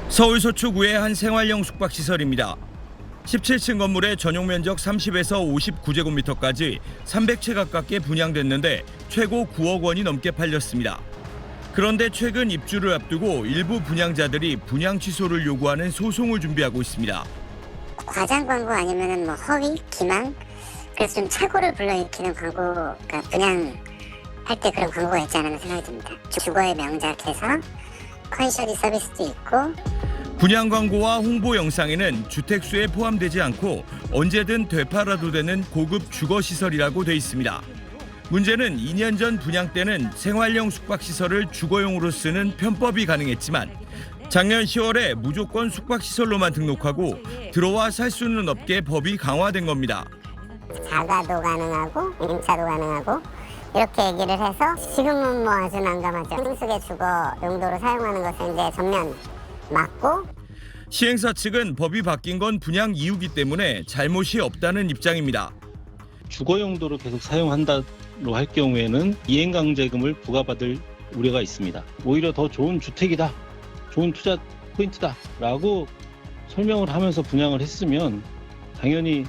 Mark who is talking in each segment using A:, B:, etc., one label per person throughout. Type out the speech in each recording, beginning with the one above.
A: 서울 서초구의 한 생활형 숙박시설입니다. 17층 건물의 전용 면적 30에서 59제곱미터까지 300채 가깝게 분양됐는데 최고 9억 원이 넘게 팔렸습니다. 그런데 최근 입주를 앞두고 일부 분양자들이 분양 취소를 요구하는 소송을 준비하고 있습니다.
B: 과장 광고 아니면은 뭐 허위, 기망, 그래서 좀 착오를 불러일으키는 광고가 분양할 때 그런 광고가 있지 않나 생각이 듭니다. 주거의 명작해서 컨셔리 서비스도 있고.
A: 분양 광고와 홍보 영상에는 주택수에 포함되지 않고 언제든 되팔아도 되는 고급 주거시설이라고 돼 있습니다. 문제는 2년 전 분양 때는 생활형 숙박시설을 주거용으로 쓰는 편법이 가능했지만 작년 10월에 무조건 숙박시설로만 등록하고 들어와 살 수는 없게 법이 강화된 겁니다.
B: 자가도 가능하고 1인차도 가능하고 이렇게 얘기를 해서 지금은 뭐 아주 난감하죠. 성수기 주거 용도로 사용하는 것을 이제 전면 막고.
A: 시행사 측은 법이 바뀐 건 분양 이유기 때문에 잘못이 없다는 입장입니다.
C: 주거 용도로 계속 사용한다로 할 경우에는 이행강제금을 부과받을 우려가 있습니다. 오히려 더 좋은 주택이다, 좋은 투자 포인트다라고 설명을 하면서 분양을 했으면 당연히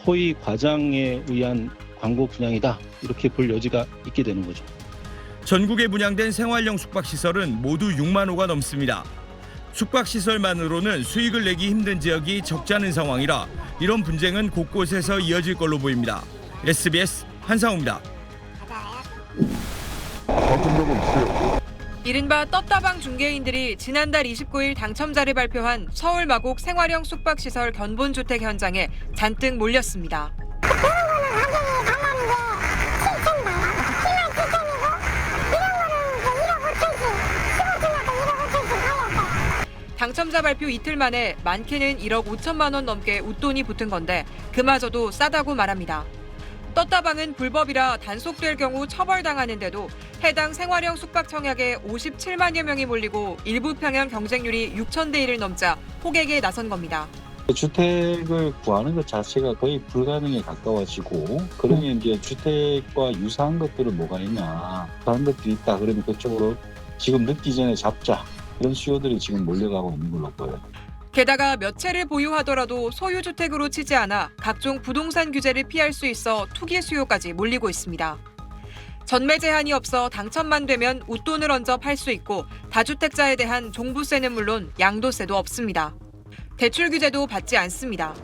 C: 허위 과장에 의한 광고 분양이다 이렇게 볼 여지가 있게 되는 거죠.
A: 전국에 분양된 생활형 숙박시설은 모두 6만 호가 넘습니다. 숙박시설만으로는 수익을 내기 힘든 지역이 적잖은 상황이라 이런 분쟁은 곳곳에서 이어질 걸로 보입니다. SBS 한상우입니다.
D: 이른바 떴다방 중개인들이 지난달 29일 당첨자를 발표한 서울 마곡 생활형 숙박시설 견본주택 현장에 잔뜩 몰렸습니다. 당첨자 발표 이틀 만에 많게는 1억 5천만 원 넘게 웃돈이 붙은 건데 그마저도 싸다고 말합니다. 떴다방은 불법이라 단속될 경우 처벌당하는데도 해당 생활형 숙박 청약에 57만여 명이 몰리고 일부 평형 경쟁률이 6천 대 1을 넘자 호객에 나선 겁니다.
E: 주택을 구하는 것 자체가 거의 불가능에 가까워지고, 그러니 이제 주택과 유사한 것들은 뭐가 있냐, 그런 것들이 있다 그러면 그쪽으로 지금 늦기 전에 잡자, 이런 수요들이 지금 몰려가고 있는 걸로 보여요.
D: 게다가 몇 채를 보유하더라도 소유주택으로 치지 않아 각종 부동산 규제를 피할 수 있어 투기 수요까지 몰리고 있습니다. 전매 제한이 없어 당첨만 되면 웃돈을 얹어 팔 수 있고 다주택자에 대한 종부세는 물론 양도세도 없습니다. 대출 규제도 받지 않습니다.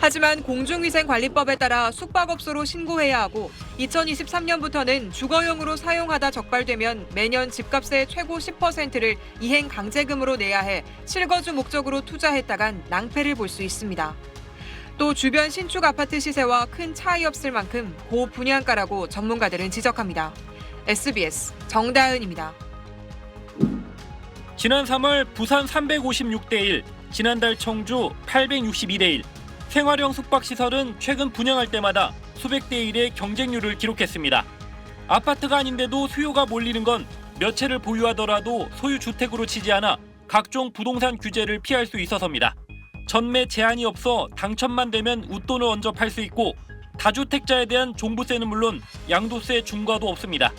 D: 하지만 공중위생관리법에 따라 숙박업소로 신고해야 하고 2023년부터는 주거용으로 사용하다 적발되면 매년 집값의 최고 10%를 이행 강제금으로 내야 해 실거주 목적으로 투자했다간 낭패를 볼 수 있습니다. 또 주변 신축 아파트 시세와 큰 차이 없을 만큼 고분양가라고 전문가들은 지적합니다. SBS 정다은입니다.
F: 지난 3월 부산 356대 1, 지난달 청주 862대 1. 생활형 숙박시설은 최근 분양할 때마다 수백 대 1의 경쟁률을 기록했습니다. 아파트가 아닌데도 수요가 몰리는 건 몇 채를 보유하더라도 소유주택으로 치지 않아 각종 부동산 규제를 피할 수 있어서입니다. 전매 제한이 없어 당첨만 되면 웃돈을 얹어 팔 수 있고 다주택자에 대한 종부세는 물론 양도세 중과도 없습니다.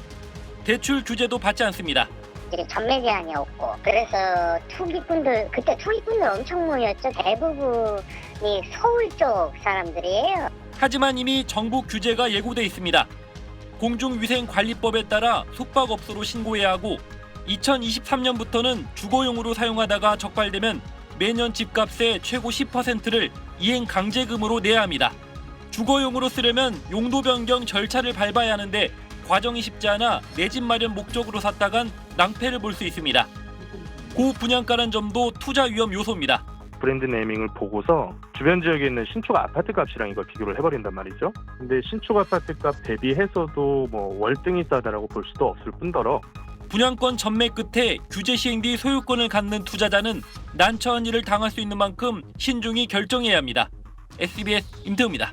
F: 대출 규제도 받지 않습니다.
B: 전매 제한이 없고, 그래서 그때 투기꾼들 엄청 모였죠. 대부분이 서울 쪽 사람들이에요.
F: 하지만 이미 정부 규제가 예고돼 있습니다. 공중위생관리법에 따라 숙박업소로 신고해야 하고 2023년부터는 주거용으로 사용하다가 적발되면 매년 집값의 최고 10%를 이행 강제금으로 내야 합니다. 주거용으로 쓰려면 용도 변경 절차를 밟아야 하는데 과정이 쉽지 않아 내 집 마련 목적으로 샀다간 낭패를 볼 수 있습니다. 고분양가란 점도 투자 위험 요소입니다.
G: 브랜드 네이밍을 보고서 주변 지역에 있는 신축 아파트 값이랑 이걸 비교를 해버린단 말이죠. 근데 신축 아파트 값 대비해서도 뭐 월등히 싸다라고 볼 수도 없을 뿐더러
F: 분양권 전매 끝에 규제 시행 뒤 소유권을 갖는 투자자는 난처한 일을 당할 수 있는 만큼 신중히 결정해야 합니다. SBS 임태우입니다.